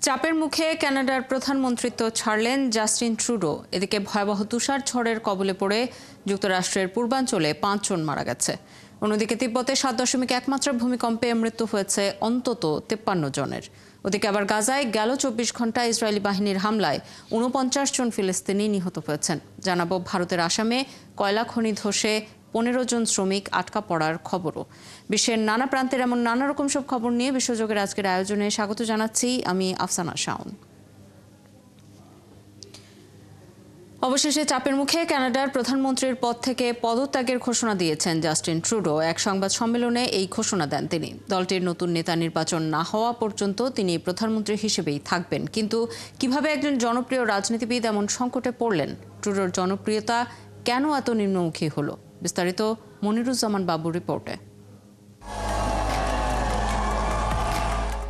চাপের মুখে কানাডার প্রধানমন্ত্রিত্ব ছাড়লেন জাস্টিন ট্রুডো। এদিকে ভয়াবহ তুষার ঝড়ের কবলে পড়ে যুক্তরাষ্ট্রের পূর্বাঞ্চলে 5 জন মারা গেছে। অন্যদিকে তিব্বতে 7.1 মাত্রার ভূমিকম্পে মৃত্যু হয়েছে অন্তত 53 জনের। ওদিকে আবার গাজায় গেল 24 ঘন্টায় ইসরায়েলি বাহিনীর হামলায় 49 জন ফিলিস্তিনি নিহত হয়েছেন। জানাবো ভারতের আসামে কয়লা খনি ধসে 15 জন শ্রমিক আটকা পড়ার খবরও। বিশ্বের নানা প্রান্তের এমন নানা রকম সব খবর নিয়ে বিশ্বযোগের আজকের আয়োজনে স্বাগত জানাচ্ছি আমি আফসানা শাওন। অবশেষে চাপের মুখে কানাডার প্রধানমন্ত্রীর পদ থেকে পদত্যাগের ঘোষণা দিয়েছেন জাস্টিন ট্রুডো। এক সংবাদ সম্মেলনে এই ঘোষণা দেন তিনি। দলটির নতুন নেতা নির্বাচন না হওয়া পর্যন্ত তিনি প্রধানমন্ত্রী হিসেবেই থাকবেন। কিন্তু কিভাবে একজন জনপ্রিয় রাজনীতিবিদ এমন সংকটে পড়লেন? ট্রুডোর জনপ্রিয়তা কেন এত নিম্নমুখী হলো? বিস্তারিত মনিরুজ্জামান বাবুর রিপোর্টে।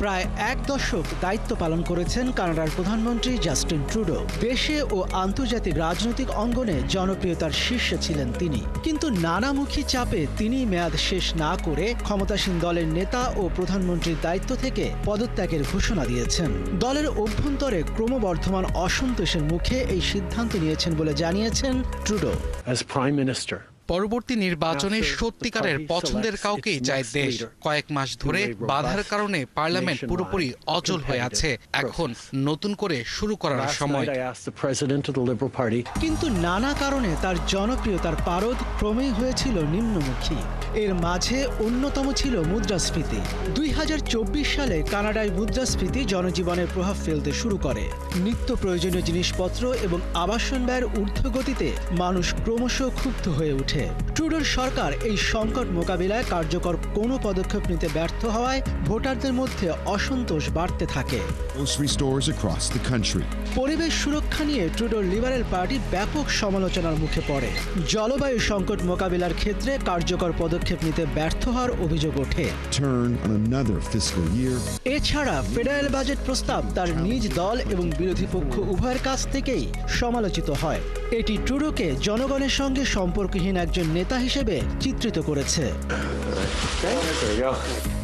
প্রায় 1 দশক দায়িত্ব পালন করেছেন কানাডার প্রধানমন্ত্রী জাস্টিন ট্রুডো। দেশে ও আন্তর্জাতিক রাজনৈতিক অঙ্গনে জনপ্রিয়তার শীর্ষে ছিলেন তিনি। কিন্তু নানামুখী চাপে তিনি মেয়াদ শেষ না করে ক্ষমতাসীন দলের নেতা ও প্রধানমন্ত্রীর দায়িত্ব থেকে পদত্যাগের ঘোষণা দিয়েছেন। দলের অভ্যন্তরে ক্রমবর্ধমান অসন্তোষের মুখে এই সিদ্ধান্ত নিয়েছেন বলে জানিয়েছেন ট্রুডো। পরবর্তী নির্বাচনে সত্যিকারের পছন্দের কাউকেই চায় দেশ। কয়েক মাস ধরে বাধার কারণে পার্লামেন্ট পুরোপুরি অচল হয়ে আছে। এখন নতুন করে শুরু করার সময়। কিন্তু নানা কারণে তার জনপ্রিয়তার পারদ ক্রমেই হয়েছিল নিম্নমুখী। এর মাঝে অন্যতম ছিল মুদ্রাস্ফীতি। 2024 সালে কানাডায় মুদ্রাস্ফীতি জনজীবনের প্রভাব ফেলতে শুরু করে। নিত্য প্রয়োজনীয় জিনিসপত্র এবং আবাসন ব্যয়ের ঊর্ধ্বগতিতে মানুষ ক্রমশ ক্ষুব্ধ হয়ে ওঠে। ট্রুডোর সরকার এই সংকট মোকাবিলায় কার্যকর কোনো পদক্ষেপ নিতে ব্যর্থ হওয়ায় ভোটারদের মধ্যে অসন্তোষ বাড়তে থাকে। পরিবেশ সুরক্ষা নিয়ে ট্রুডোর লিবারেল পার্টি ব্যাপক সমালোচনার মুখে পড়ে। জলবায়ু সংকট মোকাবিলার ক্ষেত্রে কার্যকর পদক্ষেপ নিতে ব্যর্থ হওয়ার অভিযোগ ওঠে। এছাড়া ফেডারেল বাজেট প্রস্তাব তার নিজ দল এবং বিরোধী পক্ষ উভয়ের কাছ থেকেই সমালোচিত হয়। এটি ট্রুডোকে জনগণের সঙ্গে সম্পর্কহীন একজন নেতা হিসেবে চিত্রিত করেছে।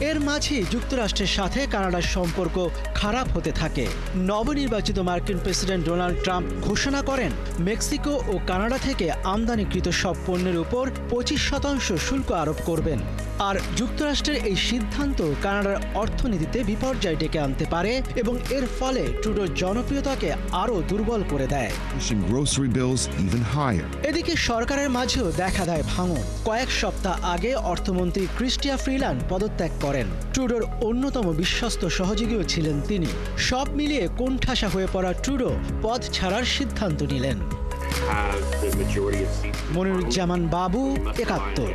এর মাঝে যুক্তরাষ্ট্রের সাথে কানাডার সম্পর্ক খারাপ হতে থাকে। নবনির্বাচিত মার্কিন প্রেসিডেন্ট ডোনাল্ড ট্রাম্প ঘোষণা করেন মেক্সিকো ও কানাডা থেকে আমদানিকৃত সব পণ্যের উপর 25% শুল্ক আরোপ করবেন। আর যুক্তরাষ্ট্রের এই সিদ্ধান্ত কানাডার অর্থনীতিতে বিপর্যয় ডেকে আনতে পারে এবং এর ফলে ট্রুডোর জনপ্রিয়তাকে আরও দুর্বল করে দেয়। এদিকে সরকারের মাঝেও দেখা দেয় ভাঙন। কয়েক সপ্তাহ আগে অর্থমন্ত্রী ক্রিস্টিয়া ফ্রিল্যান্ড পদত্যাগ করেন। ট্রুডোর অন্যতম বিশ্বস্ত সহযোগীও ছিলেন তিনি। সব মিলিয়ে কোণঠাসা হয়ে পড়া ট্রুডো পদ ছাড়ার সিদ্ধান্ত নিলেন। মনিরুজ্জামান বাবু, 71।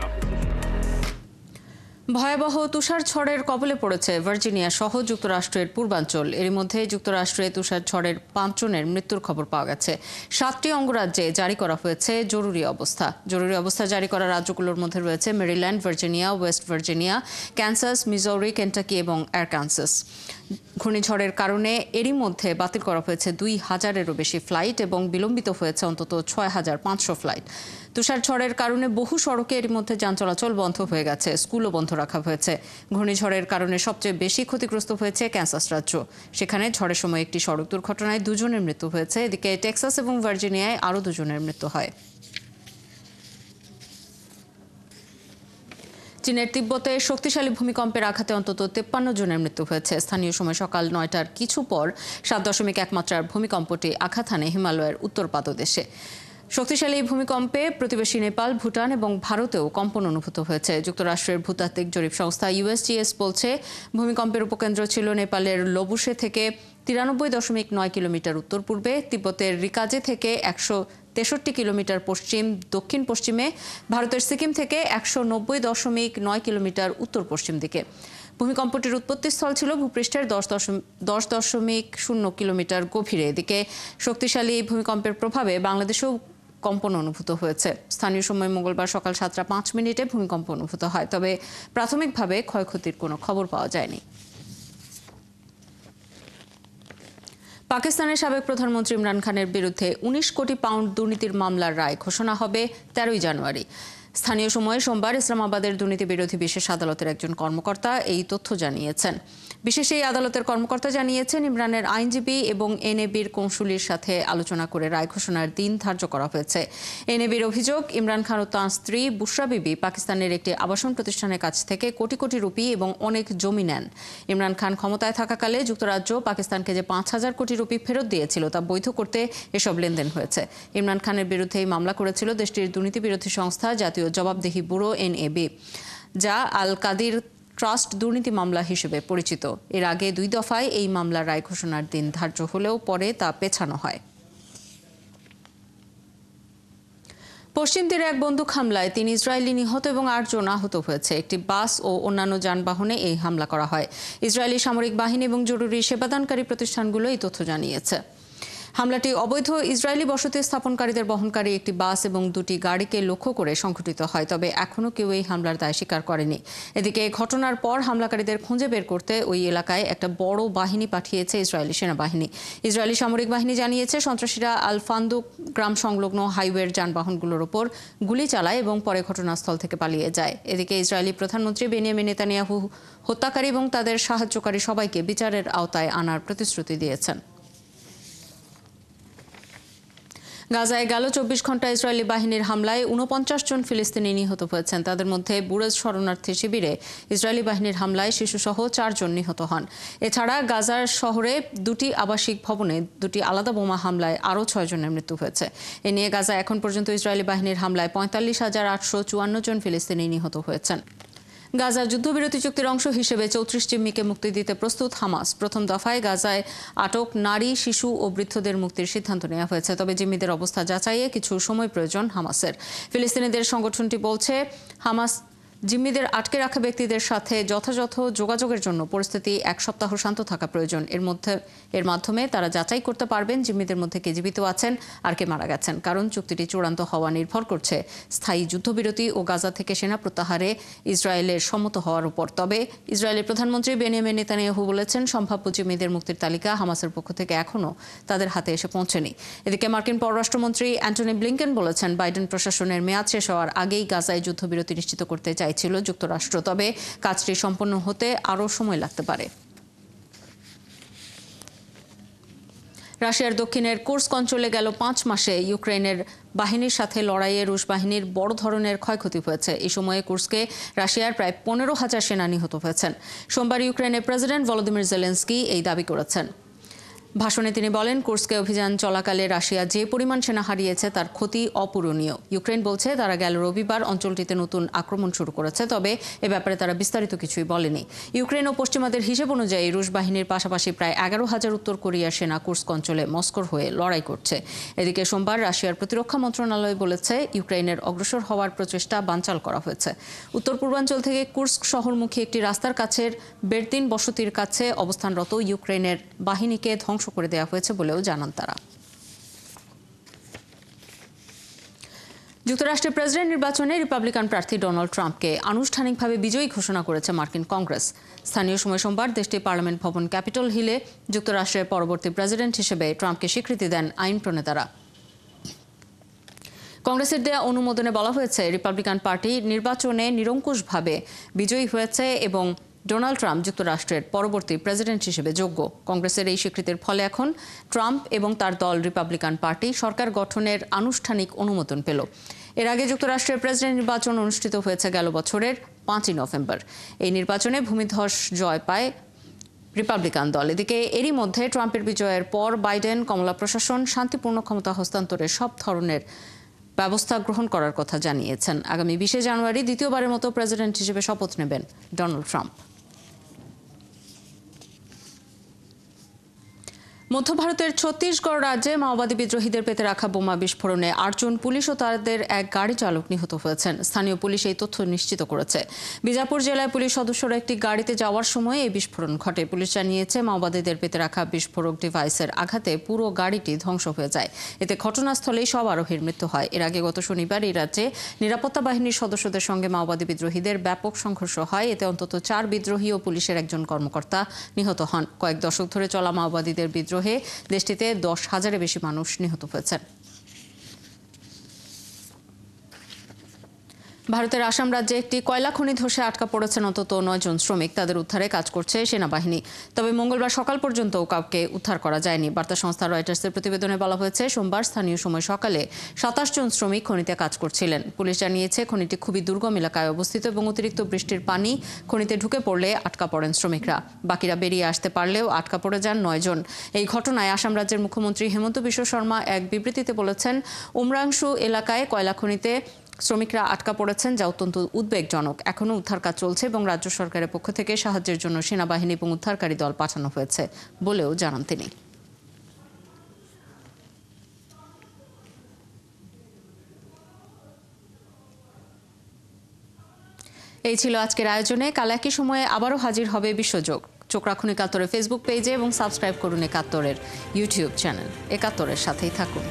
ভয়াবহ তুষার ঝড়ের কবলে পড়েছে ভার্জিনিয়া সহ যুক্তরাষ্ট্রের পূর্বাঞ্চল। এর মধ্যে যুক্তরাষ্ট্রে তুষার ঝড়ের 5 জনের মৃত্যুর খবর পাওয়া গেছে। 7টি অঙ্গরাজ্যে জারি করা হয়েছে জরুরি অবস্থা। জরুরি অবস্থা জারি করা রাজ্যগুলোর মধ্যে রয়েছে Maryland, Virginia, West Virginia, Kansas, Missouri, Kentucky এবং আরকানসাস। ঘূর্ণিঝড়ের কারণে এরই মধ্যে বাতিল করা হয়েছে 2000-এরও বেশি ফ্লাইট এবং বিলম্বিত হয়েছে অন্তত 6500 ফ্লাইট। তুষার ঝড়ের কারণে বহু সড়কে এরই মধ্যে যান চলাচল বন্ধ হয়ে গেছে, স্কুলও বন্ধ রাখা হয়েছে। ঘূর্ণিঝড়ের কারণে সবচেয়ে বেশি ক্ষতিগ্রস্ত হয়েছে ক্যানসাস রাজ্য। সেখানে ঝড়ের সময় একটি সড়ক দুর্ঘটনায় 2 জনের মৃত্যু হয়েছে। এদিকে টেক্সাস এবং ভার্জিনিয়ায় আরও 2 জনের মৃত্যু হয়। চীনের তিব্বতে শক্তিশালী ভূমিকম্পের আঘাতে অন্তত 53 জনের মৃত্যু হয়েছে। স্থানীয় সময় সকাল 9টার কিছু পর 7.1 মাত্রার ভূমিকম্পটি আঘাত হানে হিমালয়ের উত্তর পাদদেশে। শক্তিশালী এই ভূমিকম্পে প্রতিবেশী নেপাল, ভুটান এবং ভারতেও কম্পন অনুভূত হয়েছে। যুক্তরাষ্ট্রের ভূতাত্ত্বিক জরিপ সংস্থা USGS বলছে দক্ষিণের উপকেন্দ্র ছিল নেপালের লোবুশে থেকে 93.9 কিলোমিটার উত্তর পূর্বে, তিব্বতের রিকাজে থেকে 163 কিলোমিটার দক্ষিণ পশ্চিমে, ভারতের সিকিম থেকে 190.9 কিলোমিটার উত্তর পশ্চিম দিকে। ভূমিকম্পটির উৎপত্তিস্থল ছিল ভূপৃষ্ঠের 10.0 কিলোমিটার গভীরে। এদিকে শক্তিশালী ভূমিকম্পের প্রভাবে বাংলাদেশেও কম্পন অনুভূত হয়েছে। স্থানীয় সময় মঙ্গলবার সকাল 7:05 ভূমিকম্প অনুভূত হয়, তবে প্রাথমিকভাবে ক্ষয়ক্ষতির কোনো খবর পাওয়া যায়নি। পাকিস্তানের সাবেক প্রধানমন্ত্রী ইমরান খানের বিরুদ্ধে 19 কোটি পাউন্ড দুর্নীতির মামলার রায় ঘোষণা হবে 13 জানুয়ারি। স্থানীয় সময়ে সোমবার ইসলামাবাদের দুর্নীতি বিরোধী বিশেষ আদালতের একজন কর্মকর্তা এই তথ্য জানিয়েছেন। বিশেষ এই আদালতের কর্মকর্তা জানিয়েছেন, ইমরানের আইনজীবী এবং এনএবির কৌঁসুলির সাথে আলোচনা করে রায় ঘোষণার দিন ধার্য করা হয়েছে। এনএবির অভিযোগ, ইমরান খান ও তাঁর স্ত্রী বুশরা বিবি পাকিস্তানের একটি আবাসন প্রতিষ্ঠানের কাছ থেকে কোটি কোটি রুপি এবং অনেক জমি নেন। ইমরান খান ক্ষমতায় থাকাকালে যুক্তরাজ্য পাকিস্তানকে যে 5,000 কোটি রুপি ফেরত দিয়েছিল তা বৈধ করতে এসব লেনদেন হয়েছে। ইমরান খানের বিরুদ্ধে এই মামলা করেছিল দেশটির দুর্নীতি বিরোধী সংস্থা জাতীয় জবাবদিহি ব্যুরো এনএবি, যা আল কাদির ট্রাস্ট দুর্নীতি মামলা হিসেবে পরিচিত। এর আগে 2 দফায় এই মামলার রায় ঘোষণার দিন ধার্য হলেও পরে তা পেছানো হয়। পশ্চিম তীরে এক বন্দুক হামলায় 3 ইসরায়েলি নিহত এবং 8 জন আহত হয়েছে। একটি বাস ও অন্যান্য যানবাহনে এই হামলা করা হয়। ইসরায়েলি সামরিক বাহিনী এবং জরুরি সেবাদানকারী প্রতিষ্ঠানগুলো এই তথ্য জানিয়েছে। হামলাটি অবৈধ ইসরায়েলি বসতি স্থাপনকারীদের বহনকারী একটি বাস এবং 2টি গাড়িকে লক্ষ্য করে সংঘটিত হয়, তবে এখনও কেউ এই হামলার দায় স্বীকার করেনি। এদিকে ঘটনার পর হামলাকারীদের খুঁজে বের করতে ওই এলাকায় একটা বড় বাহিনী পাঠিয়েছে ইসরায়েলি সেনাবাহিনী। ইসরায়েলি সামরিক বাহিনী জানিয়েছে, সন্ত্রাসীরা আল ফান্দুক গ্রাম সংলগ্ন হাইওয়ের যানবাহনগুলোর ওপর গুলি চালায় এবং পরে ঘটনাস্থল থেকে পালিয়ে যায়। এদিকে ইসরায়েলি প্রধানমন্ত্রী বেনিয়ামিন নেতানিয়াহু হত্যাকারী এবং তাদের সাহায্যকারী সবাইকে বিচারের আওতায় আনার প্রতিশ্রুতি দিয়েছেন। গাজায় গেল 24 ঘন্টা ইসরায়েলি বাহিনীর হামলায় 49 জন ফিলিস্তিনি নিহত হয়েছেন। তাদের মধ্যে বুরেজ শরণার্থী শিবিরে ইসরায়েলি বাহিনীর হামলায় শিশুসহ 4 জন নিহত হন। এছাড়া গাজার শহরে 2টি আবাসিক ভবনে 2টি আলাদা বোমা হামলায় আরও 6 জনের মৃত্যু হয়েছে। এ নিয়ে গাজা এখন পর্যন্ত ইসরায়েলি বাহিনীর হামলায় 45,854 জন ফিলিস্তিনি নিহত হয়েছেন। গাজার যুদ্ধবিরতি চুক্তির অংশ হিসেবে 34 জিম্মিকে মুক্তি দিতে প্রস্তুত হামাস। প্রথম দফায় গাজায় আটক নারী, শিশু ও বৃদ্ধদের মুক্তির সিদ্ধান্ত নেওয়া হয়েছে, তবে জিম্মিদের অবস্থা যাচাইয়ে কিছু সময় প্রয়োজন হামাসের। ফিলিস্তিনিদের সংগঠনটি বলছে, হামাস জিম্মিদের আটকে রাখা ব্যক্তিদের সাথে যথাযথ যোগাযোগের জন্য পরিস্থিতি 1 সপ্তাহ শান্ত থাকা প্রয়োজন। এর মাধ্যমে তারা যাচাই করতে পারবেন জিম্মিদের মধ্যে কে জীবিত আছেন আর কে মারা গেছেন, কারণ চুক্তিটি চূড়ান্ত হওয়া নির্ভর করছে স্থায়ী যুদ্ধবিরতি ও গাজা থেকে সেনা প্রত্যাহারে ইসরায়েলের সম্মত হওয়ার উপর। তবে ইসরায়েলের প্রধানমন্ত্রী বেনিয়ামিন নেতানিয়াহু বলেছেন, সম্ভাব্য জিম্মিদের মুক্তির তালিকা হামাসের পক্ষ থেকে এখনও তাদের হাতে এসে পৌঁছেনি। এদিকে মার্কিন পররাষ্ট্রমন্ত্রী অ্যান্টনি ব্লিংকেন বলেছেন, বাইডেন প্রশাসনের মেয়াদ শেষ হওয়ার আগেই গাজায় যুদ্ধবিরতি নিশ্চিত করতে ছিল যুক্তরাষ্ট্র, তবে কাজটি সম্পন্ন হতে আরও সময় লাগতে পারে। রাশিয়ার দক্ষিণের কুর্স্ক অঞ্চলে গেল 5 মাসে ইউক্রেনের বাহিনীর সাথে লড়াইয়ে রুশ বাহিনীর বড় ধরনের ক্ষয়ক্ষতি হয়েছে। এই সময়ে কুর্স্কে রাশিয়ার প্রায় 15,000 সেনা নিহত হয়েছেন। সোমবার ইউক্রেনের প্রেসিডেন্ট ভলোদিমির জেলেনস্কি এই দাবি করেছেন। ভাষণে তিনি বলেন, কুর্স্কে অভিযান চলাকালে রাশিয়া যে পরিমাণ সেনা হারিয়েছে তার ক্ষতি অপূরণীয়। ইউক্রেন বলছে, তারা গেল রবিবার অঞ্চলটিতে নতুন আক্রমণ শুরু করেছে, তবে এ ব্যাপারে তারা বিস্তারিত কিছুই বলেনি। ইউক্রেন ও পশ্চিমাদের হিসেব অনুযায়ী রুশ বাহিনীর পাশাপাশি প্রায় 11,000 উত্তর কোরিয়ার সেনা কুর্স্ক অঞ্চলে মস্কোর হয়ে লড়াই করছে। এদিকে সোমবার রাশিয়ার প্রতিরক্ষা মন্ত্রণালয় বলেছে, ইউক্রেনের অগ্রসর হওয়ার প্রচেষ্টা বানচাল করা হয়েছে। উত্তর পূর্বাঞ্চল থেকে কুর্স্ক শহরমুখী একটি রাস্তার কাছের বেরদিন বসতির কাছে অবস্থানরত ইউক্রেনের বাহিনীকে ধ্বংস করে দেওয়া হয়েছে বলেও জানান তারা। যুক্তরাষ্ট্রের প্রেসিডেন্ট নির্বাচনে রিপাবলিকান প্রার্থী ডোনাল্ড ট্রাম্পকে আনুষ্ঠানিকভাবে বিজয়ী ঘোষণা করেছে মার্কিন কংগ্রেস। স্থানীয় সময় সোমবার দেশটির পার্লামেন্ট ভবন ক্যাপিটল হিলে যুক্তরাষ্ট্রের পরবর্তী প্রেসিডেন্ট হিসেবে ট্রাম্পকে স্বীকৃতি দেন আইন প্রণেতারা। কংগ্রেসের দেয়া অনুমোদনে বলা হয়েছে, রিপাবলিকান পার্টি নির্বাচনে নিরঙ্কুশভাবে বিজয়ী হয়েছে এবং ডোনাল্ড ট্রাম্প যুক্তরাষ্ট্রের পরবর্তী প্রেসিডেন্ট হিসেবে যোগ্য। কংগ্রেসের এই স্বীকৃতির ফলে এখন ট্রাম্প এবং তার দল রিপাবলিকান পার্টি সরকার গঠনের আনুষ্ঠানিক অনুমোদন পেল। এর আগে যুক্তরাষ্ট্রের প্রেসিডেন্ট নির্বাচন অনুষ্ঠিত হয়েছে গেল বছরের 5ই নভেম্বর। এই নির্বাচনে ভূমিধস জয় পায় রিপাবলিকান দল। এদিকে এরই মধ্যে ট্রাম্পের বিজয়ের পর বাইডেন কমলা প্রশাসন শান্তিপূর্ণ ক্ষমতা হস্তান্তরের সব ধরনের ব্যবস্থা গ্রহণ করার কথা জানিয়েছেন। আগামী 20 জানুয়ারি দ্বিতীয়বারের মতো প্রেসিডেন্ট হিসেবে শপথ নেবেন ডোনাল্ড ট্রাম্প। মধ্য ভারতের ছত্তিশগড় রাজ্যে মাওবাদী বিদ্রোহীদের পেতে রাখা বোমা বিস্ফোরণে 8 জন পুলিশ ও তাদের এক গাড়ি চালক নিহত হয়েছেন। স্থানীয় পুলিশ এই তথ্য নিশ্চিত করেছে। বিজাপুর জেলায় পুলিশ সদস্যরা একটি গাড়িতে যাওয়ার সময় এই বিস্ফোরণ ঘটে। পুলিশ জানিয়েছে, মাওবাদীদের পেতে রাখা বিস্ফোরক ডিভাইসের আঘাতে পুরো গাড়িটি ধ্বংস হয়ে যায়। এতে ঘটনাস্থলেই সব আরোহীর মৃত্যু হয়। এর আগে গত শনিবার এই রাজ্যে নিরাপত্তা বাহিনীর সদস্যদের সঙ্গে মাওবাদী বিদ্রোহীদের ব্যাপক সংঘর্ষ হয়। এতে অন্তত 4 বিদ্রোহী ও পুলিশের একজন কর্মকর্তা নিহত হন। কয়েক দশক ধরে চলা মাওবাদীদের বিদ্রোহে দেশটিতে 10,000-এর বেশি মানুষ নিহত হয়েছেন। ভারতের আসাম রাজ্যে একটি কয়লা খনি ধসে আটকা পড়েছেন অন্তত 9 জন শ্রমিক। তাদের উদ্ধারে কাজ করছে সেনাবাহিনী। তবে মঙ্গলবার সকাল পর্যন্ত কাউকে উদ্ধার করা যায়নি। বার্তা সংস্থা রয়টার্সের প্রতিবেদনে বলা হয়েছে, সোমবার স্থানীয় সময় সকালে 27 জন শ্রমিক খনিতে কাজ করছিলেন। পুলিশ জানিয়েছে, খনিটি খুবই দুর্গম এলাকায় অবস্থিত এবং অতিরিক্ত বৃষ্টির পানি খনিতে ঢুকে পড়লে আটকা পড়েন শ্রমিকরা। বাকিরা বেরিয়ে আসতে পারলেও আটকা পড়ে যান 9 জন। এই ঘটনায় আসাম রাজ্যের মুখ্যমন্ত্রী হেমন্ত বিশ্ব শর্মা এক বিবৃতিতে বলেছেন, উমরাংশু এলাকায় কয়লা খনিতে শ্রমিকরা আটকা পড়েছেন, যা অত্যন্ত উদ্বেগজনক। এখনও উদ্ধার কাজ চলছে এবং রাজ্য সরকারের পক্ষ থেকে সাহায্যের জন্য সেনাবাহিনী এবং উদ্ধারকারী দল পাঠানো হয়েছে বলেও জানান তিনি। এই ছিল আজকের আয়োজনে। কাল একই সময়ে আবারও হাজির হবে বিশ্বযোগ। চোখ রাখুন একাত্তরের ফেসবুক পেজে এবং সাবস্ক্রাইব করুন একাত্তরের ইউটিউব চ্যানেল। একাত্তরের সাথেই থাকুন।